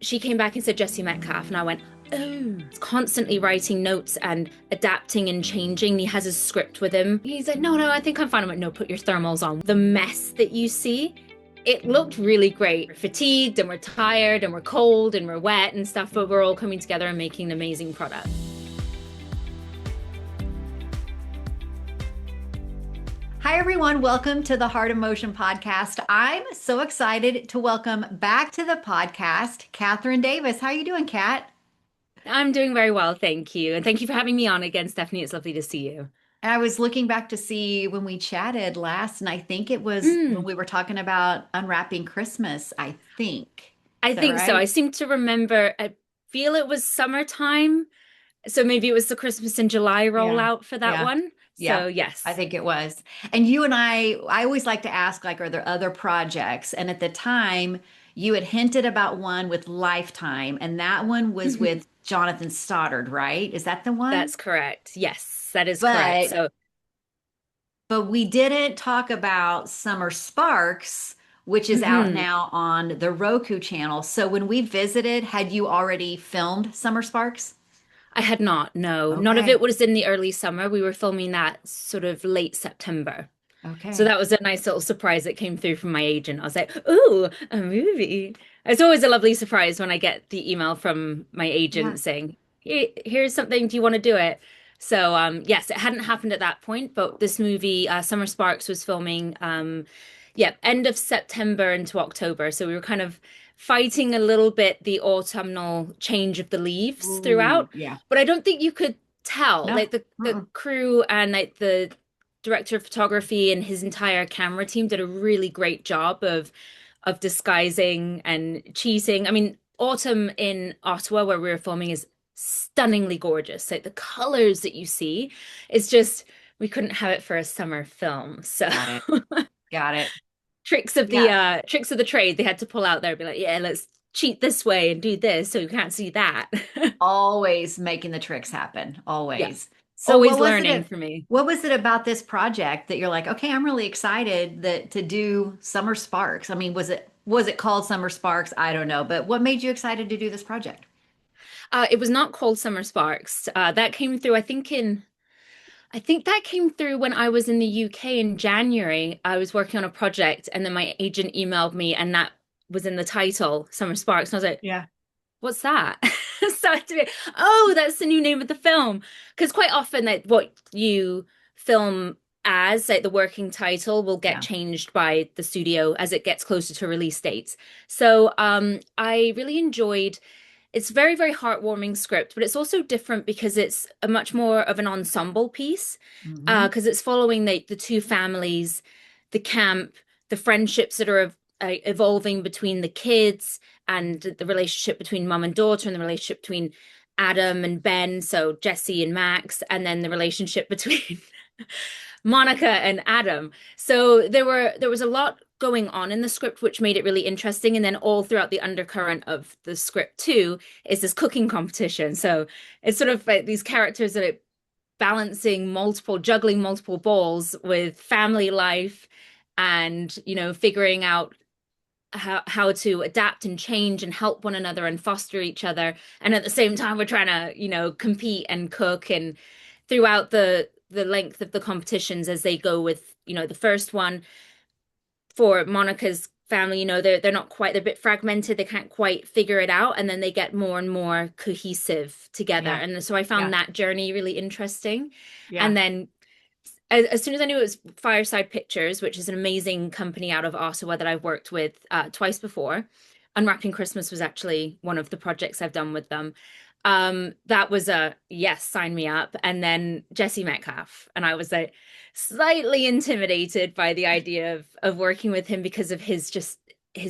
she came back and said Jesse Metcalfe, and I went, oh, he's constantly writing notes and adapting and changing. He has his script with him. He's like, no, no, I think I'm fine. I'm like, no, put your thermals on. The mess that you see, it looked really great. We're fatigued and we're tired and we're cold and we're wet and stuff, but we're all coming together and making an amazing product. Hi, everyone. Welcome to the Heart of Motion podcast. I'm so excited to welcome back to the podcast, Kathryn Davis. How are you doing, Kat? I'm doing very well, thank you. And thank you for having me on again, Stephanie. It's lovely to see you. I was looking back to see when we chatted last, and I think it was when Mm, we were talking about unwrapping Christmas, I think. I Is that think so. I right? seem to remember, I feel it was summertime. So maybe it was the Christmas in July Yeah. rollout for that Yeah. one. Yeah. So I yes. think it was. And you and I always like to ask, like, are there other projects? And at the time, you had hinted about one with Lifetime, and that one was Mhm. with Jonathan Stoddard, right? Is that the one? That's correct. Yes, that is correct. But So, but we didn't talk about Summer Sparks, which is out mhm. now on the Roku channel. So when we visited, had you already filmed Summer Sparks? I had not, no. None of it Okay. was in the early summer. We were filming that sort of late September. So Okay. that was a nice little surprise that came through from my agent. I was like, "Ooh, a movie." It's always a lovely surprise when I get the email from my Yeah. agent saying, Here's something. Do you want to do it?" So, yes, it hadn't happened at that point, but this movie, Summer Sparks, was filming, yeah, end of September into October. So we were kind of fighting a little bit the autumnal change of the leaves Ooh, throughout, yeah. but I don't think you could tell. No. Like the Mm-mm. crew and like the director of photography and his entire camera team did a really great job of disguising and cheating. I mean, autumn in Ottawa, where we were filming, is stunningly gorgeous. Like the colors that you see, it's just we couldn't have it for a summer film. So Got it. Got it. the Yeah. tricks of the trade they had to pull out there and be like, yeah, let's cheat this way and do this so you can't see that. Always making the tricks happen. Yeah, Always. So always learning for me. what was it about this project that you're like, okay, I'm really excited that to do Summer Sparks? I mean, was it called Summer Sparks? I don't know, but what made you excited to do this project? It was not called Summer Sparks. That came through, I think that came through when I was in the UK in January. I was working on a project and then my agent emailed me and that was in the title, Summer Sparks. And I was like, Yeah. what's that? So I had to be, oh, that's the new name of the film. Because quite often that what you film as, like the working title, will get Yeah. changed by the studio as it gets closer to release dates. So I really enjoyed it's very, very heartwarming script, but it's also different because it's a much more of an ensemble piece. Hmm. Because it's following the two families, the camp, the friendships that are evolving between the kids, and the relationship between mom and daughter, and the relationship between Adam and Ben, so Jesse and Max, and then the relationship between Monica and Adam. So there was a lot going on in the script which made it really interesting, and then all throughout the undercurrent of the script too is this cooking competition. So it's sort of like these characters that are juggling multiple balls with family life and, figuring out how to adapt and change and help one another and foster each other. And at the same time, we're trying to, compete and cook and throughout the length of the competitions as they go with, the first one for Monica's family, they're not quite, they're a bit fragmented, they can't quite figure it out, and then they get more and more cohesive together. Yeah. And so I found Yeah. that journey really interesting. Yeah. And then as soon as I knew it was Fireside Pictures, which is an amazing company out of Ottawa that I've worked with twice before, Unwrapping Christmas was actually one of the projects I've done with them. That was a yes, sign me up. And then Jesse Metcalfe, and I was like slightly intimidated by the idea of working with him because of his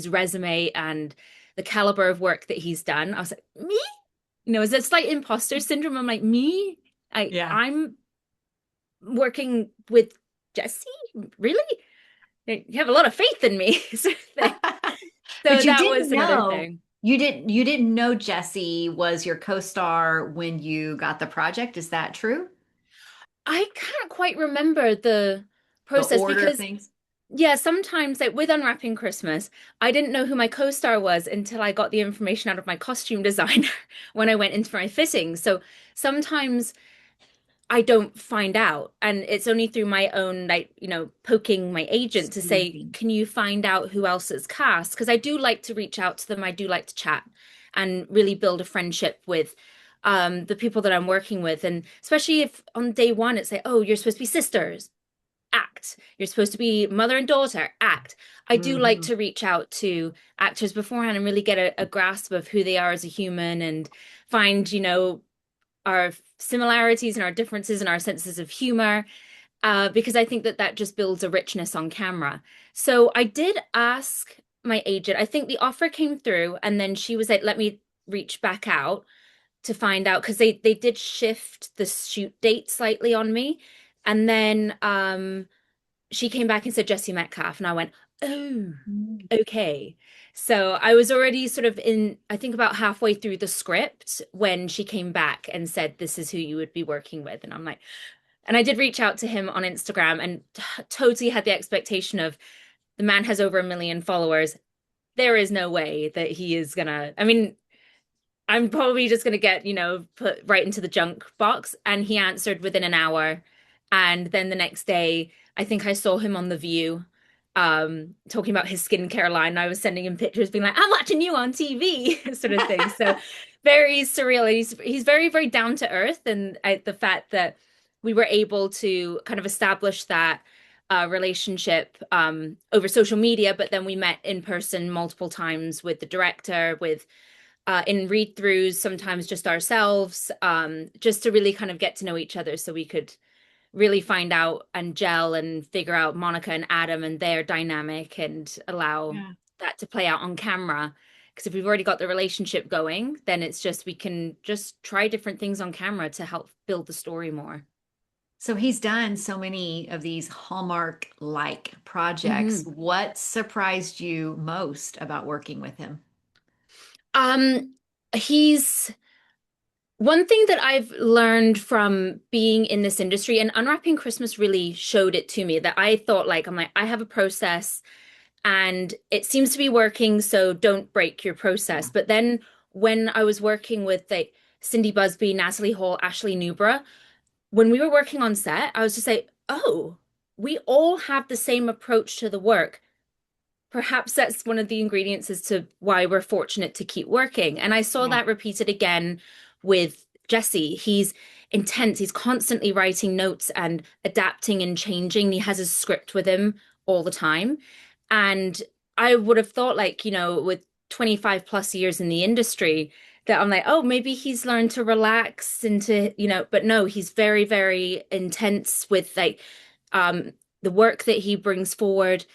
resume and the caliber of work that he's done. I was like, me? Is it slight imposter syndrome? I'm like, me? Yeah. I'm working with Jesse? Really? You have a lot of faith in me, sort of thing. So But you that didn't was another know thing. you didn't know Jesse was your co-star when you got the project. Is that true? I can't quite remember the The process order of because things? Yeah, sometimes like with Unwrapping Christmas, I didn't know who my co-star was until I got the information out of my costume designer when I went in for my fitting. So sometimes I don't find out, and it's only through my own, like, poking my agent to say, Sleuthing. can you find out who else is cast? Because I do like to reach out to them. I do like to chat and really build a friendship with the people that I'm working with. And especially if on day one it's like, oh, you're supposed to be sisters, act. You're supposed to be mother and daughter, act. I do like Hmm. to reach out to actors beforehand and really get a grasp of who they are as a human and find, our similarities and our differences and our senses of humor, because I think that that just builds a richness on camera. So I did ask my agent. I think the offer came through, and then she was like, "Let me reach back out to find out," because they did shift the shoot date slightly on me, and then she came back and said Jesse Metcalfe, and I went, "Oh, okay." So I was already sort of in, I think about halfway through the script when she came back and said, "This is who you would be working with." And I'm like, and I did reach out to him on Instagram and totally had the expectation of the man has over 1 million followers. There is no way that he is gonna, I mean, I'm probably just going to get, put right into the junk box. And he answered within an hour. And then the next day, I think I saw him on The View, talking about his skincare line. I was sending him pictures, being like, I'm watching you on TV, sort of thing. So very surreal. He's very, very down to earth. And the fact that we were able to kind of establish that relationship over social media, but then we met in person multiple times with the director, with in read throughs, sometimes just ourselves, just to really kind of get to know each other so we could really find out and gel and figure out Monica and Adam and their dynamic and allow Yeah. that to play out on camera. Because if we've already got the relationship going, then it's just we can just try different things on camera to help build the story more. So he's done so many of these Hallmark-like projects. Hmm. What surprised you most about working with him? Um, he's One thing that I've learned from being in this industry, and Unwrapping Christmas really showed it to me, that I thought, like, I'm like, I have a process and it seems to be working, so don't break your process. Yeah. But then when I was working with like Cindy Busby, Natalie Hall, Ashley Newborough, when we were working on set, I was just like, oh, we all have the same approach to the work. Perhaps that's one of the ingredients as to why we're fortunate to keep working. And I saw Yeah. that repeated again with Jesse. He's intense. He's constantly writing notes and adapting and changing. He has his script with him all the time. And I would have thought, like, with 25 plus years in the industry, that I'm like, oh, maybe he's learned to relax into, but no, he's very, very intense with like um the work that he brings forward.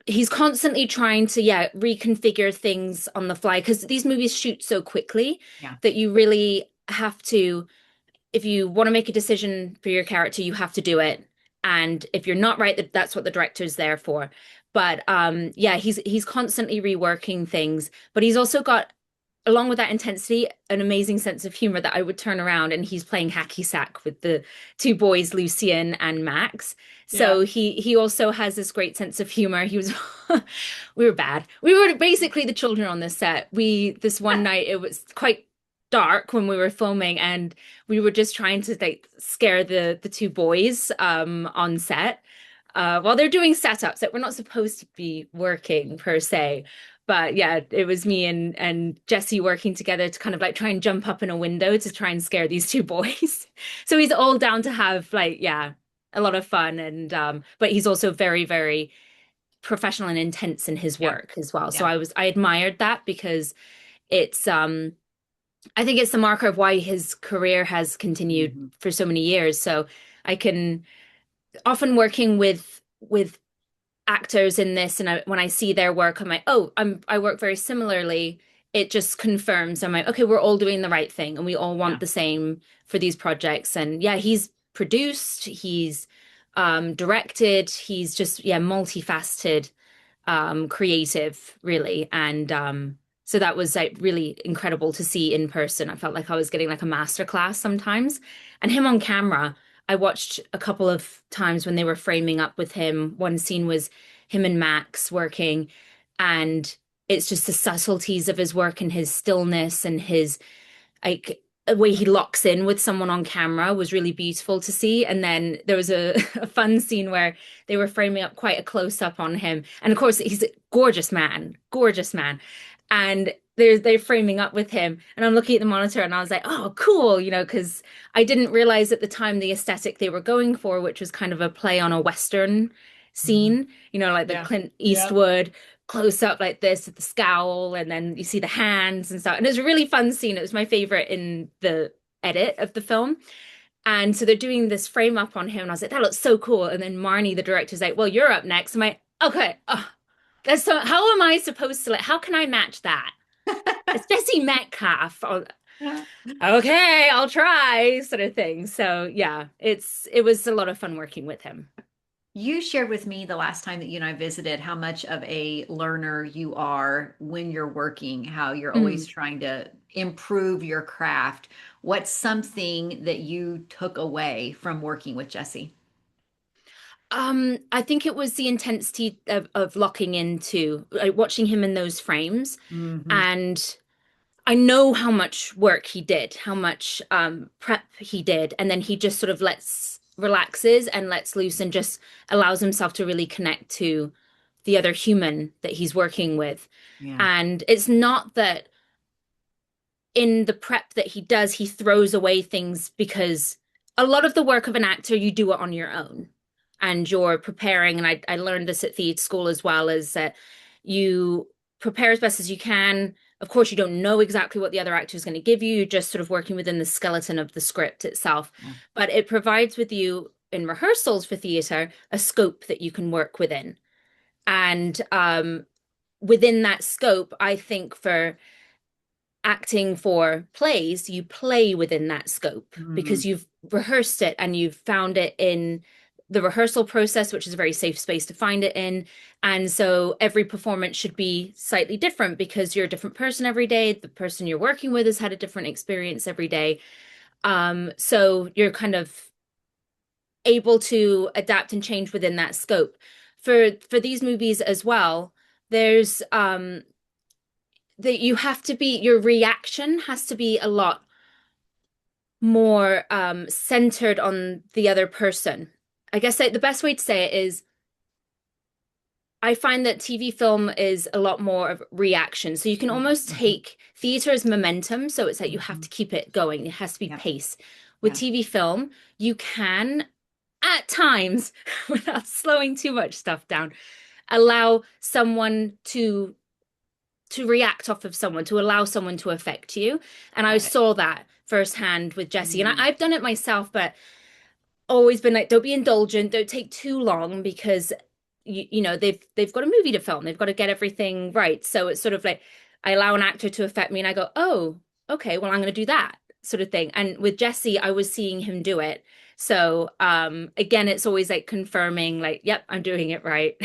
He's constantly trying to, yeah, reconfigure things on the fly because these movies shoot so quickly Yeah. that you really have to, if you want to make a decision for your character, you have to do it. And if you're not right, that's what the director's there for. But yeah, he's constantly reworking things, but he's also got, along with that intensity, an amazing sense of humor that I would turn around and he's playing hacky sack with the two boys, Lucian and Max. Yeah. So he also has this great sense of humor. He was we were bad. We were basically the children on this set. We this one night it was quite dark when we were filming and we were just trying to like scare the two boys on set while they're doing setups that we're not supposed to be working per se. But yeah, it was me and Jesse working together to kind of like try and jump up in a window to try and scare these two boys. So he's all down to have like, yeah, a lot of fun and but he's also very, very professional and intense in his Yeah. work as well. So Yeah. I admired that because it's I think it's the marker of why his career has continued Mhm. for so many years. So I can often working with actors in this, and when I see their work, I'm like, oh, I work very similarly. It just confirms. I'm like, okay, we're all doing the right thing, and we all want Yeah. the same for these projects. And yeah, he's produced, he's directed, he's just yeah, multifaceted, creative, really, and so that was like really incredible to see in person. I felt like I was getting like a master class sometimes, and him on camera. I watched a couple of times when they were framing up with him. One scene was him and Max working, and it's just the subtleties of his work and his stillness and his like a way he locks in with someone on camera was really beautiful to see. And then there was a fun scene where they were framing up quite a close up on him. And of course, he's a gorgeous man, gorgeous man. And they're framing up with him. And I'm looking at the monitor and I was like, oh, cool, because I didn't realize at the time the aesthetic they were going for, which was kind of a play on a Western Mhm. scene, like the Yeah. Clint Yep. Eastwood close up like this with the scowl, and then you see the hands and stuff. And it was a really fun scene. It was my favorite in the edit of the film. And so they're doing this frame up on him, and I was like, that looks so cool. And then Marnie, the director's like, well, you're up next. I'm like, okay, that's so. How am I supposed to like? How can I match that? It's Jesse Metcalfe. Oh, okay, I'll try, sort of thing. So yeah, it was a lot of fun working with him. You shared with me the last time that you and I visited how much of a learner you are when you're working, how you're always Mm. trying to improve your craft. What's something that you took away from working with Jesse? I think it was the intensity of locking into like, watching him in those frames. Hmm. And I know how much work he did, how much prep he did. And then he just sort of relaxes and lets loose and just allows himself to really connect to the other human that he's working with. Yeah. And it's not that in the prep that he does, he throws away things because a lot of the work of an actor, you do it on your own and you're preparing. And I learned this at theatre school as well, is that you prepare as best as you can. Of course, you don't know exactly what the other actor is going to give you. You're just sort of working within the skeleton of the script itself. Yeah. But it provides with you in rehearsals for theatre a scope that you can work within. And within that scope, I think for acting for plays, you play within that scope because Mm. you've rehearsed it and you've found it in the rehearsal process, which is a very safe space to find it in. And so every performance should be slightly different because you're a different person every day. The person you're working with has had a different experience every day. So you're kind of able to adapt and change within that scope. For these movies as well, there's that you have to be your reaction has to be a lot more centered on the other person. I guess the best way to say it is I find that TV film is a lot more of reaction. So you can almost Mm-hmm. take theater as momentum. So it's like you have Hmm. to keep it going. It has to be Yeah. pace. With Yeah. TV film, you can at times, without slowing too much stuff down, allow someone to react off of someone, to allow someone to affect you. And I Got it. saw that firsthand with Jesse. And Mm. I've done it myself, but always been like, don't be indulgent, don't take too long because they've got a movie to film, they've got to get everything right. So it's sort of like I allow an actor to affect me, and I go, oh, okay, well, I'm going to do that sort of thing. And with Jesse, I was seeing him do it. So again, it's always like confirming, like, yep, I'm doing it right.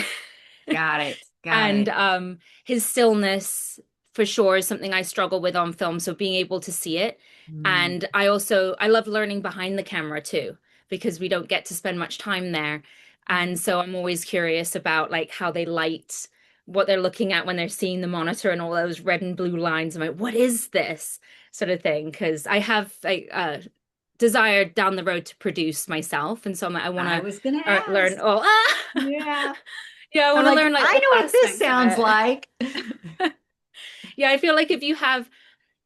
Got it. Got And it. his stillness for sure is something I struggle with on film. So being able to see it. Mm. And I love learning behind the camera too, because we don't get to spend much time there. And so I'm always curious about like how they light what they're looking at when they're seeing the monitor and all those red and blue lines. I'm like, what is this sort of thing? Because I have a desire down the road to produce myself. And so I want I to was gonna learn ask. all. Yeah. Yeah, I I'm want to like, learn like I all know what this aspects of sounds it. like. Yeah, I feel like if you have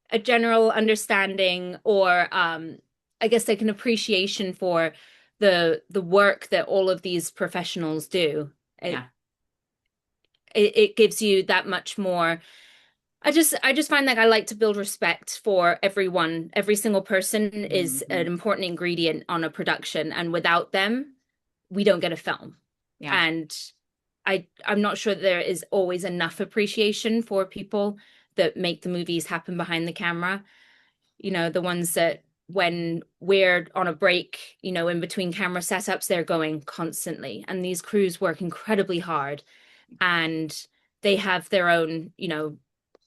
a general understanding or I guess like an appreciation for the work that all of these professionals do, Yeah. it gives you that much more. I just find that I like to build respect for everyone. Every single person is Hmm. an important ingredient on a production, and without them, we don't get a film. Yeah. And I'm not sure that there is always enough appreciation for people that make the movies happen behind the camera. The ones that when we're on a break, in between camera setups, they're going constantly. And these crews work incredibly hard and they have their own,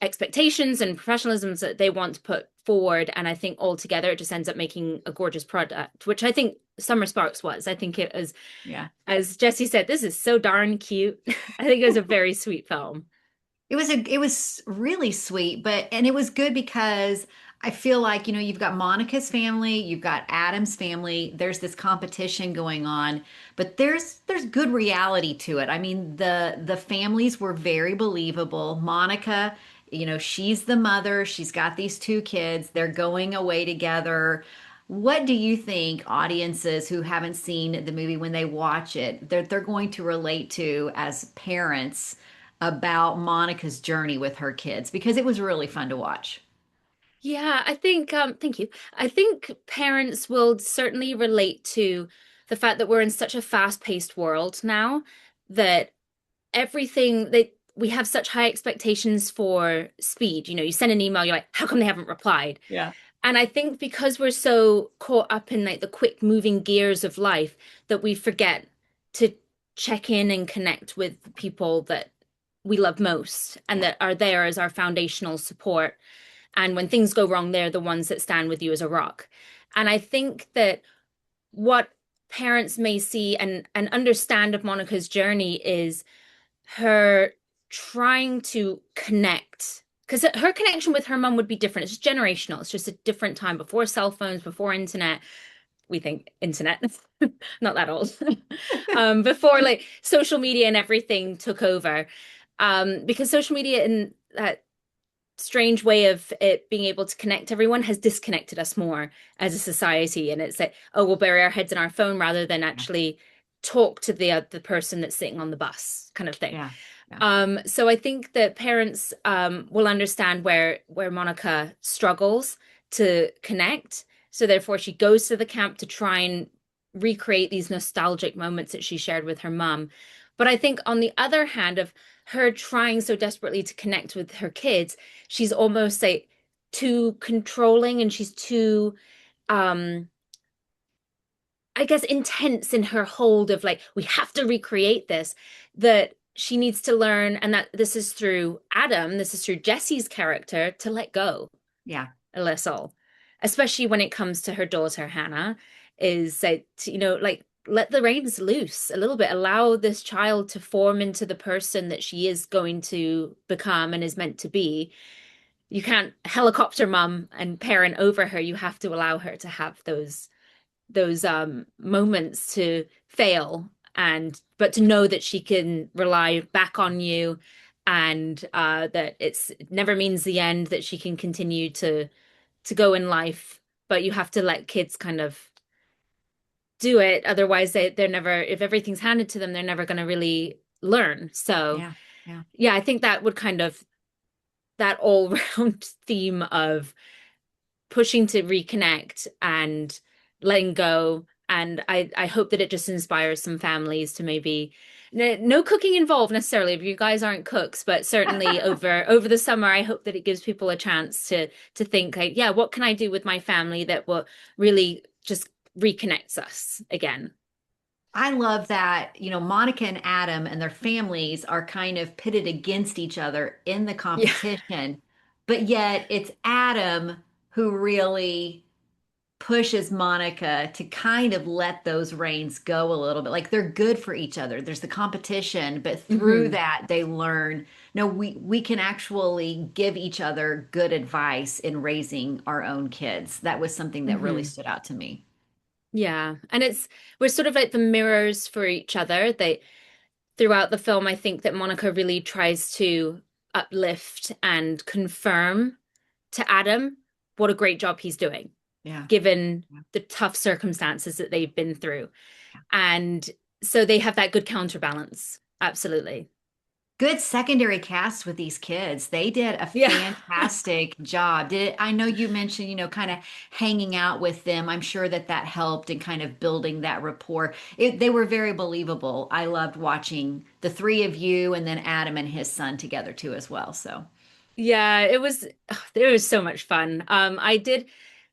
expectations and professionalisms that they want to put forward. And I think altogether it just ends up making a gorgeous product, which I think Summer Sparks was. I think it was, Yeah. as Jesse said, this is so darn cute. I think it was a very sweet film. It was really sweet, but and it was good because I feel like, you've got Monica's family, you've got Adam's family, there's this competition going on, but there's good reality to it. I mean, the families were very believable. Monica, she's the mother, she's got these two kids, they're going away together. What do you think audiences who haven't seen the movie when they watch it, they're going to relate to as parents about Monica's journey with her kids because it was really fun to watch. Yeah, I think, thank you. I think parents will certainly relate to the fact that we're in such a fast-paced world now that everything they we have such high expectations for speed. You know, you send an email, you're like, how come they haven't replied? Yeah. And I think because we're so caught up in like the quick moving gears of life that we forget to check in and connect with people that we love most and Yeah. that are there as our foundational support. And when things go wrong, they're the ones that stand with you as a rock. And I think that what parents may see and understand of Monica's journey is her trying to connect, because her connection with her mum would be different. It's generational. It's just a different time before cell phones, before internet. We think internet, not that old. Before like social media and everything took over. Because social media in that strange way of it being able to connect everyone has disconnected us more as a society. And it's like, oh, we'll bury our heads in our phone rather than Yeah. actually talk to the person that's sitting on the bus, kind of thing. Yeah. Yeah. So I think that parents will understand where Monica struggles to connect. So therefore, she goes to the camp to try and recreate these nostalgic moments that she shared with her mum. But I think on the other hand of her trying so desperately to connect with her kids, she's almost like too controlling and she's too um I guess intense in her hold of like, we have to recreate this, that she needs to learn, and that this is through Adam, this is through Jesse's character, to let go Yeah. a little, especially when it comes to her daughter, Hannah, is that, like, let the reins loose a little bit, allow this child to form into the person that she is going to become and is meant to be. You can't helicopter mom and parent over her. You have to allow her to have those moments to fail and but to know that she can rely back on you and that it never means the end, that she can continue to go in life, but you have to let kids kind of do it, otherwise they're never, if everything's handed to them, they're never going to really learn. So Yeah. Yeah. yeah, I think that would kind of, that all round theme of pushing to reconnect and letting go. And I hope that it just inspires some families to maybe no cooking involved necessarily if you guys aren't cooks, but certainly over the summer, I hope that it gives people a chance to think like, yeah, what can I do with my family that will really just reconnects us again? I love that, Monica and Adam and their families are kind of pitted against each other in the Yeah. competition, but yet it's Adam who really pushes Monica to kind of let those reins go a little bit. Like they're good for each other. There's the competition, but through Hmm. that they learn, no, we can actually give each other good advice in raising our own kids. That was something that really Hmm. stood out to me. Yeah. And we're sort of like the mirrors for each other. They throughout the film, I think that Monica really tries to uplift and confirm to Adam what a great job he's doing, Yeah. given Yeah. the tough circumstances that they've been through. And so they have that good counterbalance. Absolutely. Good secondary cast with these kids. They did a Yeah. fantastic job. I know you mentioned, kind of hanging out with them. I'm sure that that helped in kind of building that rapport. They were very believable. I loved watching the three of you and then Adam and his son together too as well. So, Yeah, it was so much fun. I did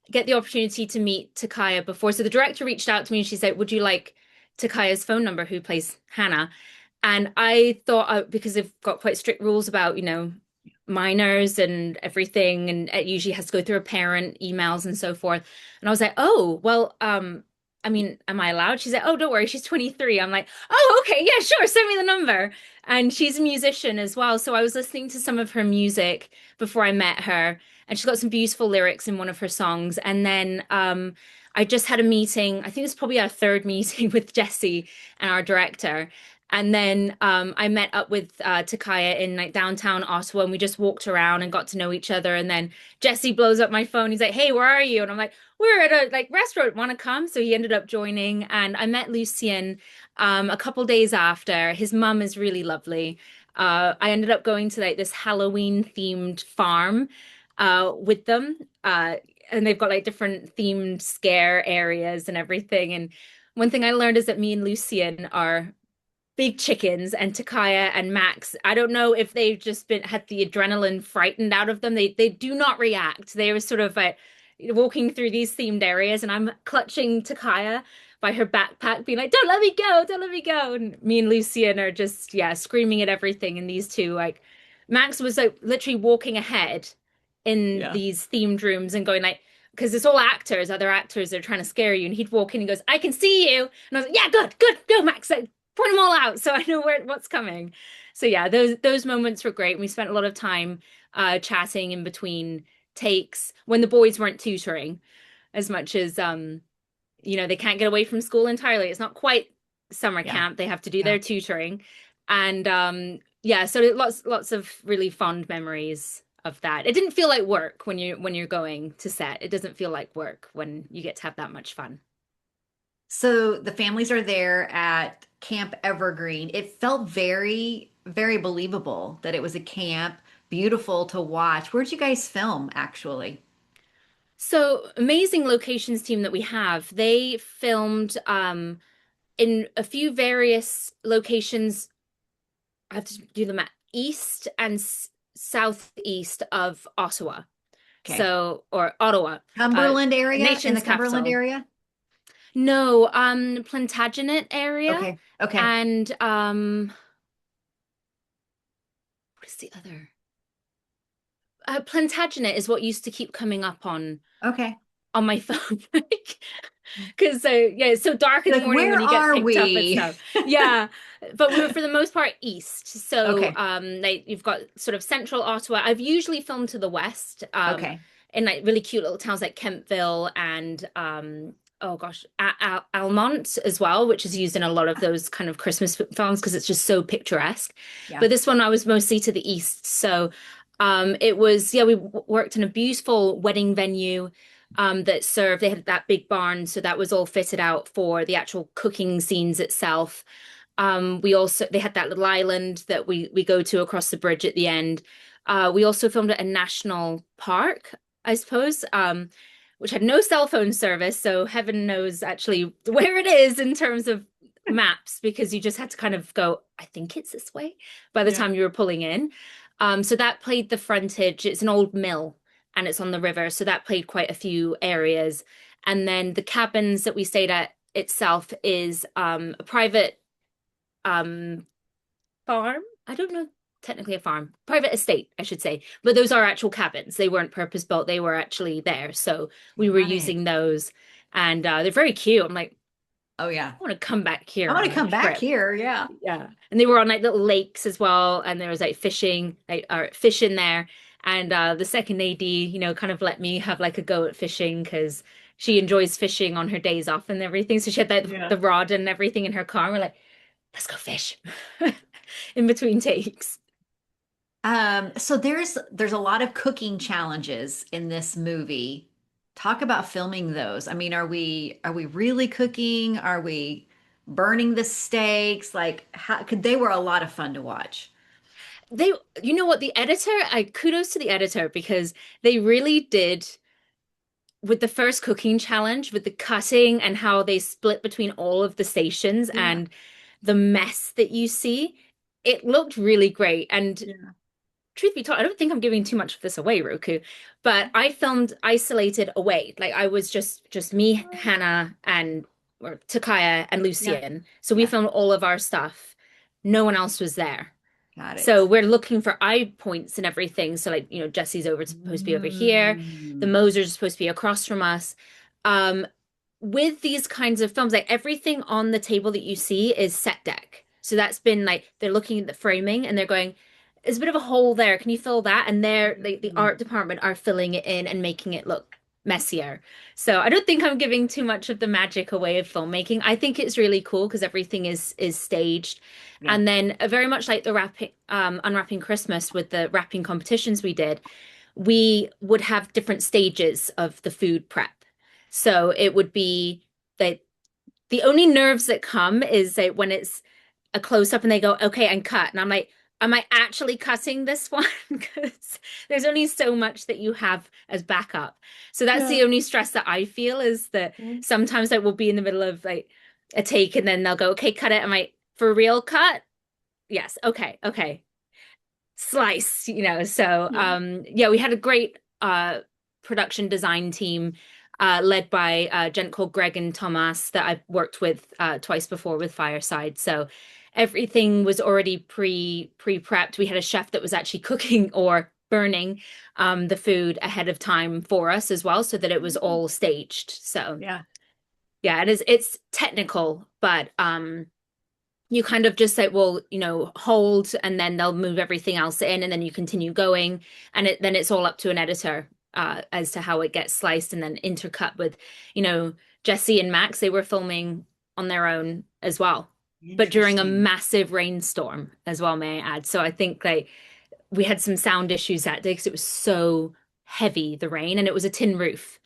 get the opportunity to meet Takaya before. So the director reached out to me and she said, would you like Takaya's phone number, who plays Hannah? And I thought, because they've got quite strict rules about, minors and everything, and it usually has to go through a parent, emails and so forth. And I was like, oh, well, I mean, am I allowed? She's like, oh, don't worry, she's 23. I'm like, oh, okay, yeah, sure, send me the number. And she's a musician as well. So I was listening to some of her music before I met her, and she's got some beautiful lyrics in one of her songs. And then I just had a meeting, I think it's probably our third meeting with Jesse and our director. And then I met up with Takaya in like downtown Ottawa, and we just walked around and got to know each other. And then Jesse blows up my phone. He's like, "Hey, where are you?" And I'm like, "We're at a like restaurant. Want to come?" So he ended up joining, and I met Lucien a couple days after. His mum is really lovely. I ended up going to like this Halloween themed farm with them, and they've got like different themed scare areas and everything. And one thing I learned is that me and Lucien are big chickens, and Takaya and Max, I don't know if they've just been had the adrenaline frightened out of them. They do not react. They were sort of walking through these themed areas, and I'm clutching Takaya by her backpack, being like, "Don't let me go, don't let me go." And me and Lucian are just, yeah, screaming at everything. And these two, like, Max was like literally walking ahead in Yeah. these themed rooms and going like, because it's all actors, other actors are trying to scare you. And he'd walk in and goes, "I can see you." And I was like, "Yeah, good, good, go, Max. Like, point them all out so I know what's coming." So yeah, those moments were great. We spent a lot of time chatting in between takes when the boys weren't tutoring as much as they can't get away from school entirely. It's not quite summer Yeah. camp. They have to do Yeah. their tutoring. And yeah, so lots of really fond memories of that. It didn't feel like work when you're going to set. It doesn't feel like work when you get to have that much fun. So the families are there at Camp Evergreen. It felt very, very believable that it was a camp, beautiful to watch. Where'd you guys film, actually? So amazing locations team that we have. They filmed in a few various locations. I have to do them at east and southeast of Ottawa. Okay. So, or Ottawa, uh, Cumberland area, in the nation's Cumberland capital. area? No, Plantagenet area, Okay. Okay. and what is the other? Plantagenet is what used to keep coming up Okay. on my phone. Because yeah, it's so dark in the Like, morning where when you get are picked up and we? stuff. Yeah, but we were for the most part east. So Okay. like you've got sort of central Ottawa. I've usually filmed to the west, Okay. in like really cute little towns like Kentville and oh gosh, Almont as well, which is used in a lot of those kind of Christmas films because it's just so picturesque. Yeah. But this one I was mostly to the east, so it was yeah, we worked in a beautiful wedding venue that served, they had that big barn, so that was all fitted out for the actual cooking scenes itself. We also they had that little island that we go to across the bridge at the end. We also filmed at a national park, I suppose, which had no cell phone service, so heaven knows actually where it is in terms of maps, because you just had to kind of go, I think it's this way by the Yeah. time you were pulling in. So that played the frontage. It's an old mill and it's on the river, so that played quite a few areas. And then the cabins that we stayed at itself is a private um farm. I don't know, technically a farm, private estate, I should say. But those are actual cabins. They weren't purpose built. They were actually there. So we were Got it. using those, and they're very cute. I'm like, Oh, yeah. I want to come back I here want on to a come back trip. here. Yeah. Yeah. And they were on like little lakes as well. And there was like fishing, like or fish in there. And the second AD, kind of let me have like a go at fishing because she enjoys fishing on her days off and everything. So she had like Yeah. the rod and everything in her car. We're like, let's go fish in between takes. So there's a lot of cooking challenges in this movie. Talk about filming those. I mean, are we really cooking? Are we burning the steaks? Like, how could they were a lot of fun to watch. They, you know what, the editor, I kudos to the editor because they really did with the first cooking challenge with the cutting and how they split between all of the stations Yeah. and the mess that you see. It looked really great. And Yeah. truth be told, I don't think I'm giving too much of this away, Roku, but I filmed isolated away. Like I was just me, Hannah, and or Takaya and Yeah. Lucian. So we Yeah. filmed all of our stuff. No one else was there. Got So it. we're looking for eye points and everything. So like, Jesse's over supposed to be over here. The Mm. Mosers are supposed to be across from us. Um, with these kinds of films, like everything on the table that you see is set deck. So that's been like they're looking at the framing and they're going, there's a bit of a hole there. Can you fill that? And they're like the Mm. art department are filling it in and making it look messier. So I don't think I'm giving too much of the magic away of filmmaking. I think it's really cool because everything is staged. Yeah. And then very much like the wrapping unwrapping Christmas with the wrapping competitions we did, we would have different stages of the food prep. So it would be that the only nerves that come is that when it's a close up and they go, okay, and cut. And I'm like, am I actually cutting this one? Because there's only so much that you have as backup. So that's Yeah. the only stress that I feel is that sometimes I will be in the middle of like a take and then they'll go, okay, cut it. I'm like, for real cut? Yes. Okay. Okay, slice, so Yeah. yeah, we had a great production design team led by a gent called Greg and Thomas that I've worked with twice before with Fireside. So everything was already pre-prepped. We had a chef that was actually cooking or burning the food ahead of time for us as well, so that it was all staged. So Yeah. yeah, it's technical, but you kind of just say, well, hold, and then they'll move everything else in, and then you continue going, and then it's all up to an editor as to how it gets sliced and then intercut with, you know, Jesse and Max. They were filming on their own as well, but during a Interesting. massive rainstorm as well, may I add. So I think like we had some sound issues that day because it was so heavy, the rain, and it was a tin roof.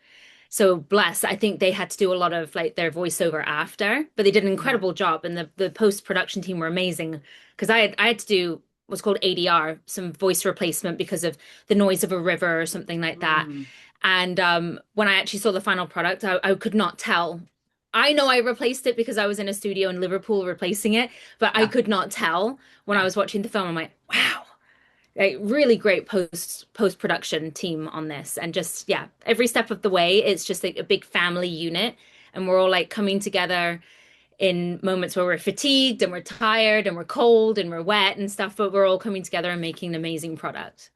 So bless, I think they had to do a lot of like their voiceover after, but they did an Yeah. incredible job, and the post-production team were amazing because I had to do what's called ADR, some voice replacement because of the noise of a river or something like that. Mm. And when I actually saw the final product, I could not tell. I know I replaced it because I was in a studio in Liverpool replacing it, but I Yeah. could not tell when I Yeah. was watching the film. I'm like, wow, a really great post production team on this, and just yeah, every step of the way it's just like a big family unit, and we're all like coming together in moments where we're fatigued and we're tired and we're cold and we're wet and stuff, but we're all coming together and making an amazing product.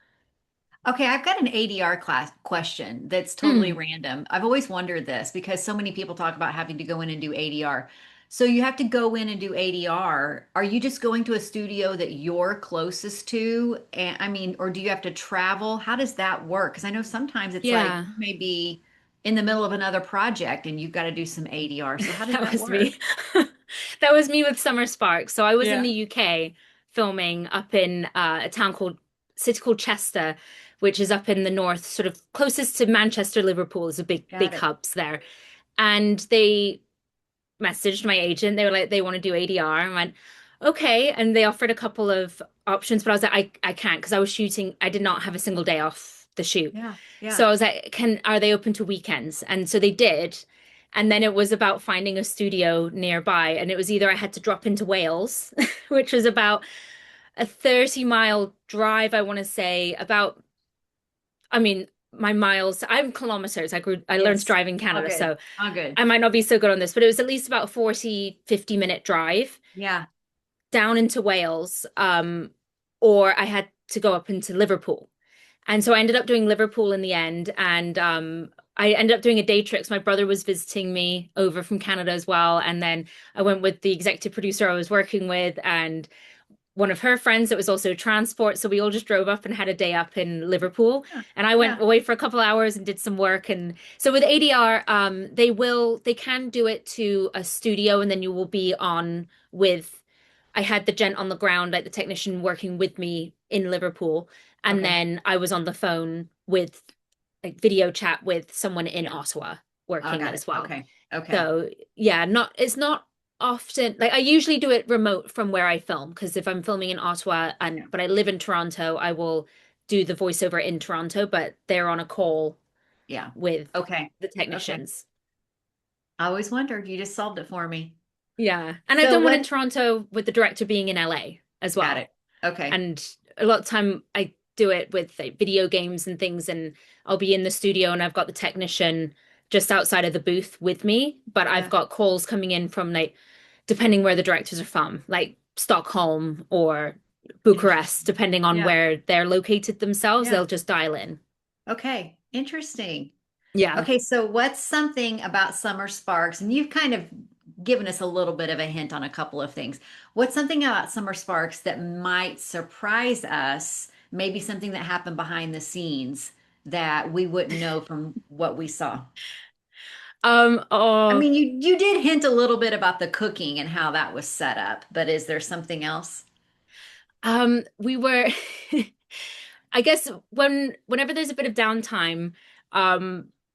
Okay, I've got an ADR class question that's totally Mm, random. I've always wondered this because so many people talk about having to go in and do ADR. So you have to go in and do ADR. Are you just going to a studio that you're closest to? And I mean, or do you have to travel? How does that work? Because I know sometimes it's like yeah. you may be in the middle of another project and you've got to do some ADR. So how does That that was work? me. That was me with Summer Sparks. So I was in the Yeah. UK filming up in a town called city called Chester, which is up in the north, sort of closest to Manchester, Liverpool is a big Got it. hubs there. And they messaged my agent. They were like, they want to do ADR. I went, okay. And they offered a couple of options, but I was like, I can't because I was shooting. I did not have a single day off the shoot. Yeah. Yeah. So I was like, are they open to weekends? And so they did. And then it was about finding a studio nearby. And it was either I had to drop into Wales, which was about a 30-mile drive, I want to say, about, I mean, my miles, I'm kilometers. I learned to Yes. drive in All Canada, good. so All good. I might not be so good on this, but it was at least about a 40, 50-minute drive Yeah. down into Wales, or I had to go up into Liverpool. And so I ended up doing Liverpool in the end. And I ended up doing a day trip. So my brother was visiting me over from Canada as well. And then I went with the executive producer I was working with and one of her friends that was also transport. So we all just drove up and had a day up in Liverpool. Yeah. And I went Yeah. away for a couple hours and did some work. And so with ADR, they can do it to a studio and then you will be on with, I had the gent on the ground, like the technician working with me in Liverpool. And Okay. then I was on the phone with like video chat with someone in Yeah. Ottawa I working got it. as well. Okay. Okay. So yeah, it's not often like I usually do it remote from where I film because if I'm filming in Ottawa Yeah. but I live in Toronto, I will do the voiceover in Toronto, but they're on a call Yeah. with Okay. the Okay. technicians. I always wondered. You just solved it for me. Yeah. And I've So done one in what? Toronto with the director being in LA as Got well. it. Okay. And a lot of time I do it with like, video games and things, and I'll be in the studio and I've got the technician just outside of the booth with me, but I've Yeah. got calls coming in from like depending where the directors are from, like Stockholm or Bucharest, Interesting. depending on Yeah. where they're located themselves, Yeah. they'll just dial in. Okay. Interesting. Yeah. Okay, so what's something about Summer Sparks? And you've kind of given us a little bit of a hint on a couple of things. What's something about Summer Sparks that might surprise us? Maybe something that happened behind the scenes that we wouldn't know from what we saw. I Oh, mean, you did hint a little bit about the cooking and how that was set up, but is there something else? we were I guess whenever there's a bit of downtime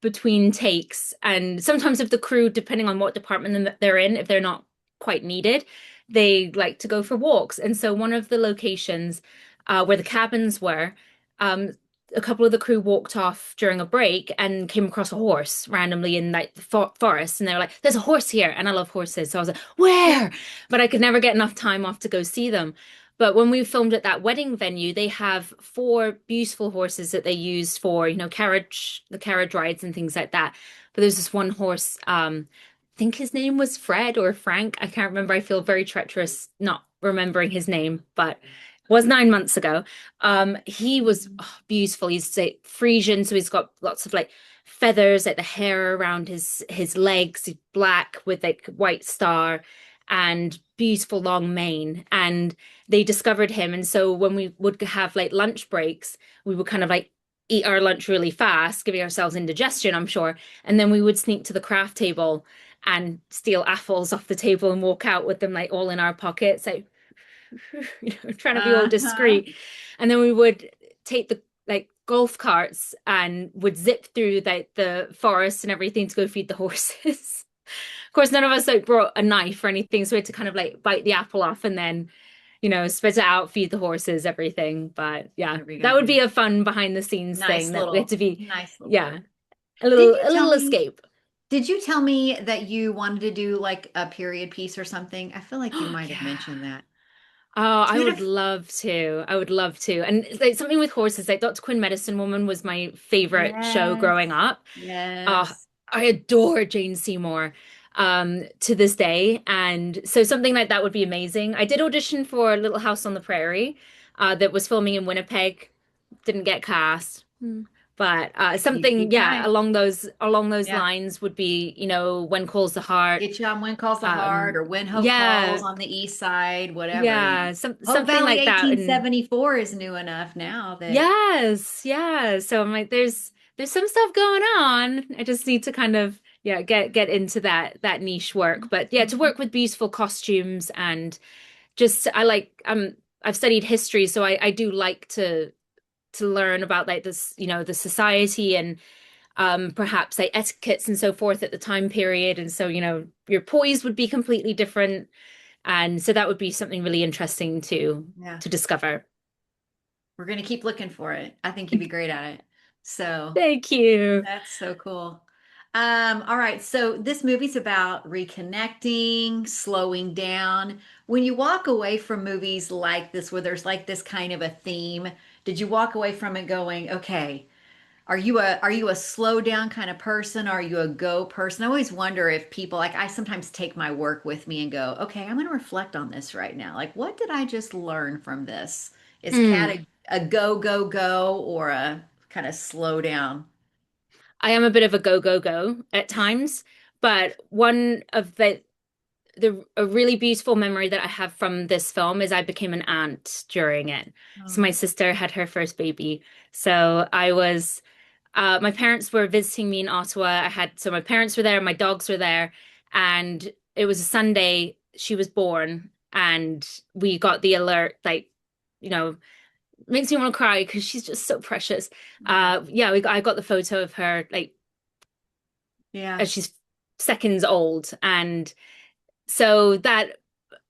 between takes, and sometimes if the crew, depending on what department they're in, if they're not quite needed, they like to go for walks. And so one of the locations where the cabins were, um, a couple of the crew walked off during a break and came across a horse randomly in like the forest, and they were like, "There's a horse here," and I love horses, so I was like, "Where?" But I could never get enough time off to go see them. But when we filmed at that wedding venue, they have four beautiful horses that they use for, the carriage rides and things like that. But there's this one horse, I think his name was Fred or Frank. I can't remember. I feel very treacherous not remembering his name, but it was 9 months ago. He was beautiful. He's like Frisian, so he's got lots of like feathers, like the hair around his legs, he's black with like white star and beautiful long mane. And they discovered him. And so when we would have like lunch breaks, we would kind of like eat our lunch really fast, giving ourselves indigestion, I'm sure. And then we would sneak to the craft table and steal apples off the table and walk out with them like all in our pockets, like trying to be all Uh-huh. discreet. And then we would take the like golf carts and would zip through like the forest and everything to go feed the horses. Of course, none of us like brought a knife or anything, so we had to kind of like bite the apple off and then, spit it out, feed the horses, everything. But yeah, What are we gonna that would do? be a fun behind the scenes thing that we had to be, Nice little yeah, work. Did you a tell little me, escape. did you tell me that you wanted to do like a period piece or something? I feel like you Oh might have yeah. mentioned that. Oh, I Two to, would love to. I would love to. And like something with horses, like Dr. Quinn Medicine Woman was my favorite show growing yes, up. Oh, yes. I adore Jane Seymour to this day. And so something like that would be amazing. I did audition for Little House on the Prairie that was filming in Winnipeg. Didn't get cast. But You something, keep yeah, trying. along those Yeah. lines would be, When Calls the Heart. Get you on When Calls the Heart or When Hope Calls Yeah, on the East Side, whatever, yeah, Hope something Valley like that. And 1874 is new enough now that yes, yeah. So I'm like, there's some stuff going on. I just need to kind of get into that niche work. But yeah, to work with beautiful costumes and just I like I've studied history, so I do like to learn about like this, the society and perhaps like etiquettes and so forth at the time period. And so, your poise would be completely different. And so that would be something really interesting yeah. to discover. We're gonna keep looking for it. I think you'd be great at it. So Thank you. that's so cool. All right, so this movie's about reconnecting, slowing down. When you walk away from movies like this, where there's like this kind of a theme, did you walk away from it going, okay, are you a slow down kind of person? Are you a go person? I always wonder if people like I sometimes take my work with me and go, okay, I'm going to reflect on this right now. Like, what did I just learn from this? Is Cat Mm. a go go go or a kind of slow down? I am a bit of a go, go, go at times, but one of the a really beautiful memory that I have from this film is I became an aunt during it. So my Oh, sister had her first baby. So my parents were visiting me in Ottawa. So my parents were there, my dogs were there, and it was a Sunday. She was born, and we got the alert, like, you know, makes me want to cry because she's just so precious. oh, Yeah, I got the photo of her like yeah. as she's seconds old, and so that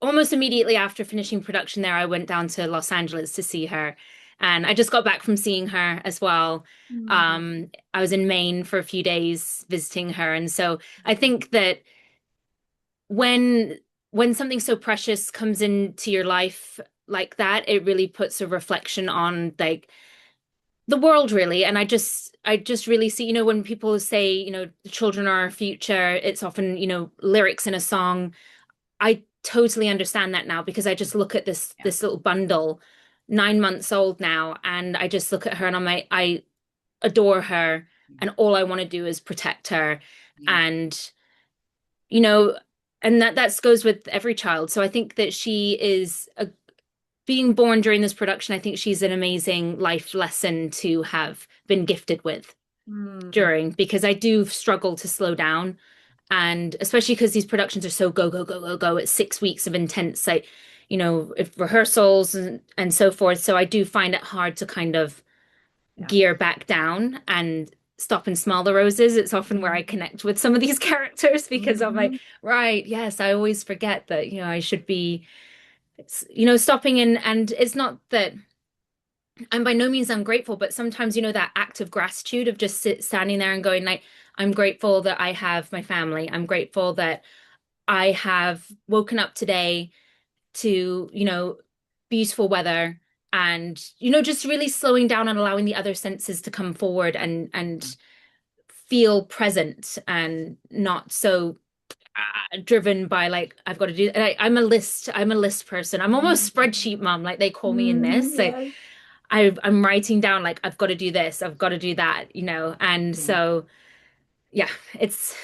almost immediately after finishing production there, I went down to Los Angeles to see her. And I just got back from seeing her as well. Oh, I was in Maine for a few days visiting her. And so I think that when when something so precious comes into your life like that, it really puts a reflection on like the world really. And I just really see, when people say, the children are our future, it's often, lyrics in a song. I totally understand that now because I just look at this yeah. this little bundle, 9 months old now, and I just look at her and I'm like, I adore her. and all I want to do is protect her. Yeah. And, you know, and that goes with every child. So I think that she is being born during this production. I think she's an amazing life lesson to have been gifted with Mm, during, because I do struggle to slow down. And especially because these productions are so go, go, go, go, go. It's 6 weeks of intense, like, rehearsals and so forth. So I do find it hard to kind of yeah. gear back down and stop and smell the roses. It's often where I Mhm. connect with some of these characters because I'm like, Mhm. right, yes, I always forget that, I should be, stopping and it's not that I'm by no means ungrateful, but sometimes, that act of gratitude of just standing there and going like, I'm grateful that I have my family. I'm grateful that I have woken up today to, beautiful weather and, just really slowing down and allowing the other senses to come forward and feel present and not so driven by like I've got to do. And I'm a list person. I'm almost spreadsheet mom, like they call me in Mhm. this. Like Yes. I'm writing down like I've got to do this, I've got to do that, and Yeah. so yeah, it's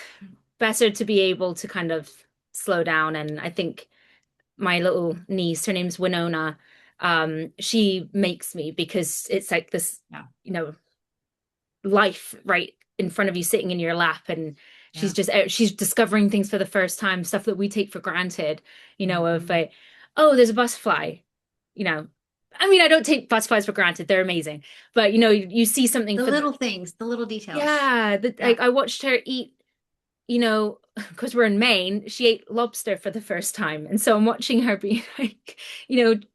better to be able to kind of slow down. And I think my little niece, her name's Winona, she makes me, because it's like this, Yeah. life right in front of you sitting in your lap, and she's Yeah. just out, she's discovering things for the first time, stuff that we take for granted, of Mhm. like, oh, there's a butterfly, you know I mean, I don't take butterflies for granted, they're amazing, but you see something The for little things, the little details. yeah, Yeah. like I watched her eat, because we're in Maine, she ate lobster for the first time. And so I'm watching her be like,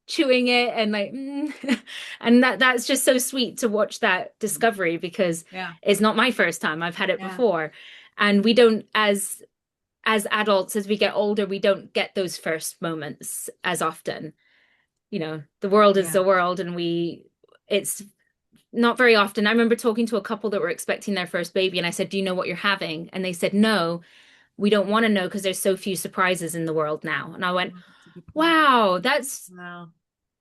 chewing it and like, and that's just so sweet to watch that discovery, because Yeah. it's not my first time. I've had it Yeah. before. And we don't, as adults, as we get older, we don't get those first moments as often. The world is Yeah. the world, and it's not very often. I remember talking to a couple that were expecting their first baby, and I said, "Do you know what you're having?" And they said, "No, we don't want to know because there's so few surprises in the world now." And I went, Oh, that's a good point. wow, that's Wow.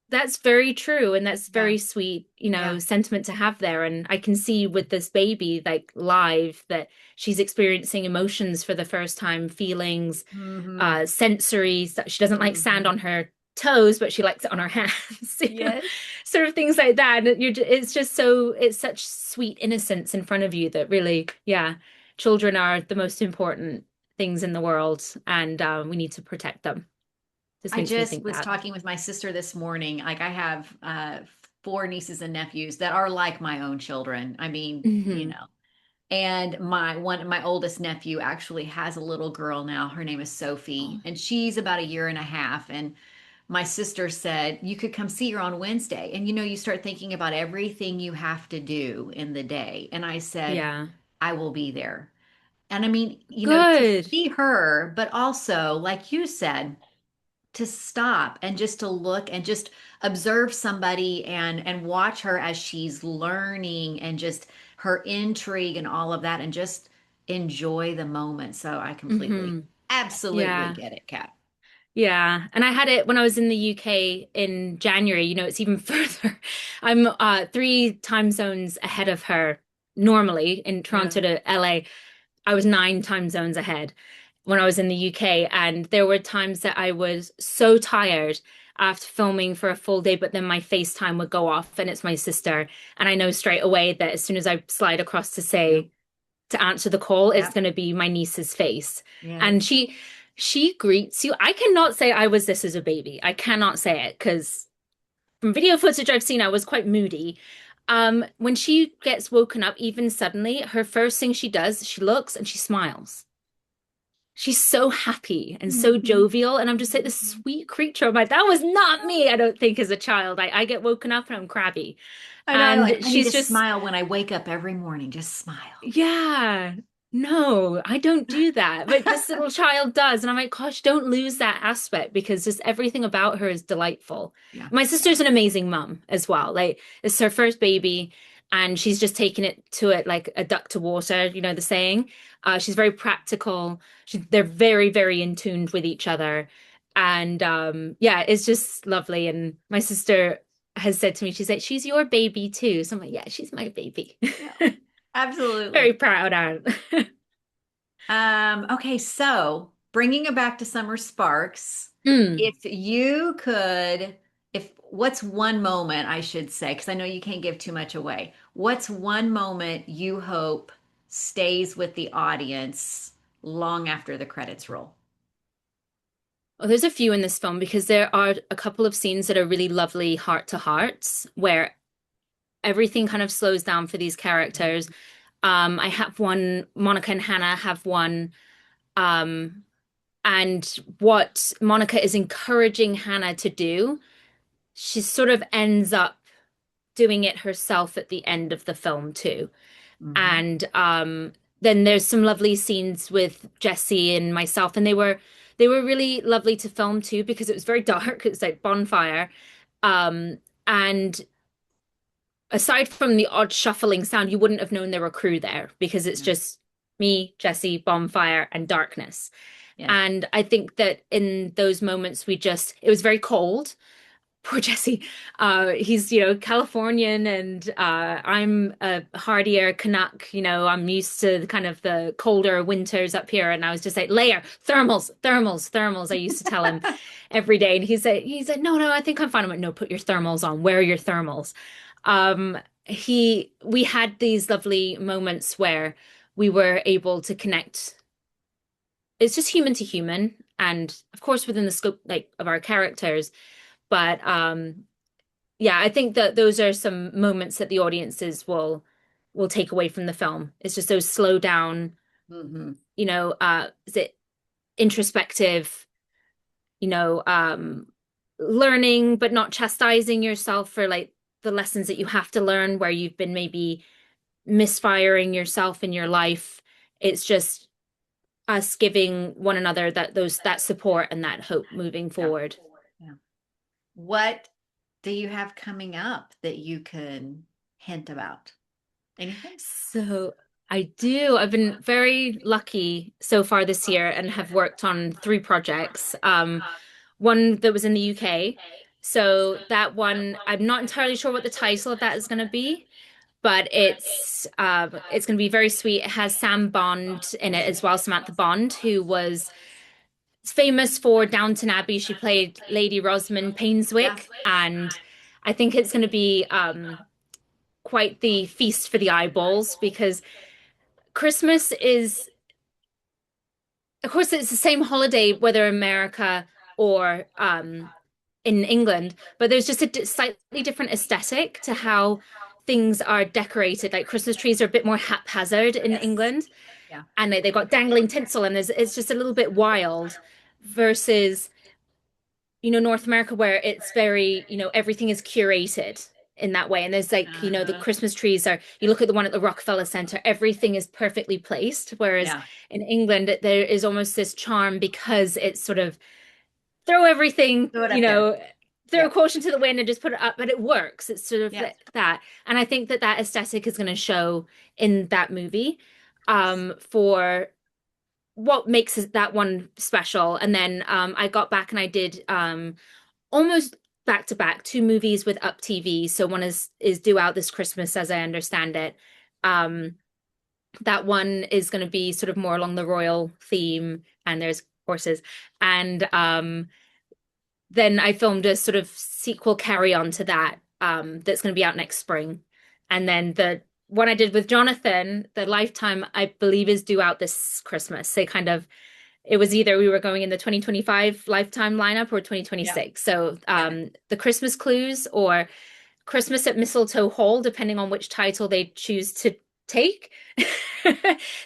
that's very true, and that's Yeah. very sweet, Yeah. sentiment to have there. And I can see with this baby, like live, that she's experiencing emotions for the first time, feelings, Hmm. sensory. She doesn't like sand Hmm. on her toes, but she likes it on her hands, Yes. sort of things like that. And it's just it's such sweet innocence in front of you that really, yeah, children are the most important things in the world, and we need to protect them. Just I makes me just think was that. talking with my sister this morning. Like I have four nieces and nephews that are like my own children. I mean, Hmm. and my oldest nephew actually has a little girl now. Her name is Sophie, Oh, and she's about a year and a half. And my sister said, you could come see her on Wednesday. And you start thinking about everything you have to do in the day. And I said, yeah. I will be there. And I mean, to Good. see her, but also, like you said, to stop and just to look and just observe somebody and watch her as she's learning and just her intrigue and all of that and just enjoy the moment. So I completely, Hmm. absolutely Yeah. get it, Kat. Yeah, and I had it when I was in the UK in January. It's even further. I'm 3 time zones ahead of her normally in Yeah. Toronto to LA. I was 9 time zones ahead when I was in the UK, and there were times that I was so tired after filming for a full day, but then my FaceTime would go off, and it's my sister, and I know straight away that as soon as I slide across to Yeah. say to answer the call, it's Yep. going to be my niece's face. Yes. And she greets you. I cannot say I was this as a baby. I cannot say it because from video footage I've seen, I was quite moody. When she gets woken up, even suddenly, her first thing she does, she looks and she smiles. She's so happy and so Mhm. jovial. And I'm just like this Mhm. sweet creature. I'm like, that was not me, I don't think, as a child. I get woken up and I'm crabby. I know. I And need to she's just smile when I wake up every morning. Just smile. yeah. No, I don't do that. But this little child does. And I'm like, gosh, don't lose that aspect, because just everything about her is delightful. Yeah. My Yeah. sister's an amazing mom as well. Like, it's her first baby, and she's just taken it to it like a duck to water, the saying. She's very practical. They're very, very in tune with each other. And yeah, it's just lovely. And my sister has said to me, she's like, she's your baby too. So I'm like, yeah, she's my baby. Yeah. Absolutely. Very proud aunt. Okay, so bringing it back to Summer Sparks, Mm. if you could, if what's one moment I should say, because I know you can't give too much away, what's one moment you hope stays with the audience long after the credits roll? Well, there's a few in this film because there are a couple of scenes that are really lovely heart to hearts where everything kind of slows down for these characters. I have one, Monica and Hannah have one. Um, and what Monica is encouraging Hannah to do, she sort of ends up doing it herself at the end of the film too. Mm-hmm. And then there's some lovely scenes with Jesse and myself, and they were really lovely to film too because it was very dark. It was like bonfire. And aside from the odd shuffling sound, you wouldn't have known there were crew there because it's Yeah. just me, Jesse, bonfire, and darkness. Yes. And I think that in those moments, it was very cold. Poor Jesse. He's, Californian and I'm a hardier Canuck. I'm used to the kind of the colder winters up here. And I was just like, layer, thermals, thermals, thermals. I used to tell him every day. And he said, no, no, I think I'm fine. I'm like, no, put your thermals on. Wear your thermals. We had these lovely moments where we were able to connect. It's just human to human. And of course, within the scope like of our characters, but yeah, I think that those are some moments that the audiences will take away from the film. It's just those slow down, Mm-hmm. is it introspective, you know, learning but not chastising yourself for like the lessons that you have to learn where you've been maybe misfiring yourself in your life. It's just us giving one another that support and that hope moving Yeah. forward. Yeah. What do you have coming up that you can hint about? Anything? So I do. I've been very lucky so far this year and have worked on three projects. One that was in the UK. So that one, I'm not entirely sure what the title of that is going to be, but it's going to be very sweet. It has Sam Bond in it as well, Samantha Bond, who was famous for Downton Abbey. She played Lady Rosamund Yeah. Painswick, and I think it's going to be quite the feast for the eyeballs because Christmas is, of course, it's the same holiday whether America or in England, but there's just a slightly different aesthetic to how things are decorated. Like Christmas trees are a bit more haphazard in Yes. England, Yeah. and they've got dangling tinsel, and it's just a little bit wild versus North America where it's very, everything is curated in that way. And there's like, the Uh-huh. Christmas trees are, you look at the one at the Rockefeller Center, everything is perfectly placed. Whereas Yeah. in England, there is almost this charm because it's sort of throw everything, Throw it up there. throw Yeah. caution to the wind and just put it up, but it works. It's sort of Yeah. that. And I think that aesthetic is going to show in that movie Yes. for what makes that one special. And then I got back and I did almost back to back two movies with Up TV. So one is due out this Christmas, as I understand it. Um, that one is going to be sort of more along the royal theme, and there's horses. And then I filmed a sort of sequel carry on to that that's going to be out next spring. And then the one I did with Jonathan, the Lifetime, I believe is due out this Christmas. It was either we were going in the 2025 Lifetime lineup or Yeah. 2026. So Got it. the Christmas Clues or Christmas at Mistletoe Hall, depending on which title they choose to take.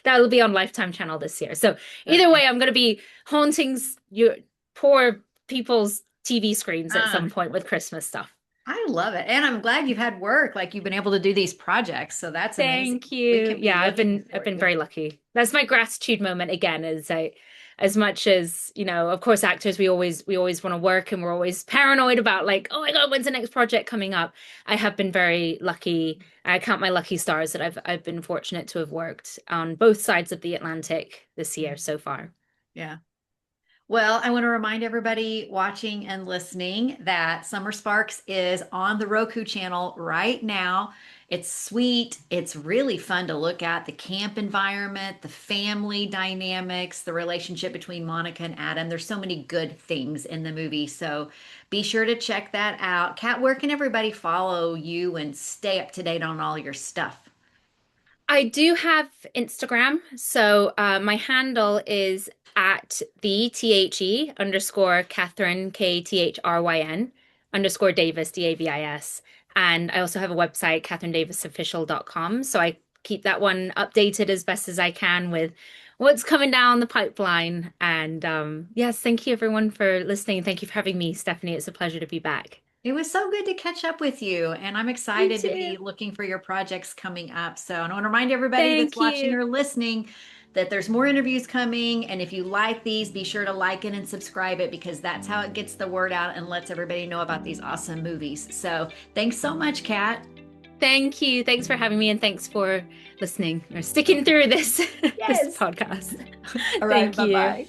That'll be on Lifetime Channel this year. So either Okay. way, I'm going to be haunting your poor people's TV screens at Ah, some point with Christmas stuff. I love it. And I'm glad you've had work, like you've been able to do these projects. So that's amazing. Thank We you. can be Yeah, I've looking been for I've been you. very lucky. That's my gratitude moment again, is as much as, of course actors we always want to work and we're always paranoid about like, oh my God, when's the next project coming up? I have been very lucky. I count my lucky stars that I've been fortunate to have worked on both sides of the Atlantic this year Mhm. so far. Yeah. Well, I want to remind everybody watching and listening that Summer Sparks is on the Roku channel right now. It's sweet. It's really fun to look at the camp environment, the family dynamics, the relationship between Monica and Adam. There's so many good things in the movie. So be sure to check that out. Kat, where can everybody follow you and stay up to date on all your stuff? I do have Instagram. So my handle is at the THE underscore Kathryn, Kathryn underscore Davis, Davis. And I also have a website, kathryndavisofficial.com. So I keep that one updated as best as I can with what's coming down the pipeline. And yes, thank you everyone for listening. Thank you for having me, Stephanie. It's a pleasure to be back. It was so good to catch up with you, and I'm You excited to too. be looking for your projects coming up. So, and I want to remind everybody that's Thank watching you. or listening that there's more interviews coming. And if you like these, be sure to like it and subscribe it because that's how it gets the word out and lets everybody know about these awesome movies. So, thanks so much, Kat. Thank you. Thanks for having me and thanks for listening or sticking through this this Yes. podcast. All right. Thank Bye you. bye.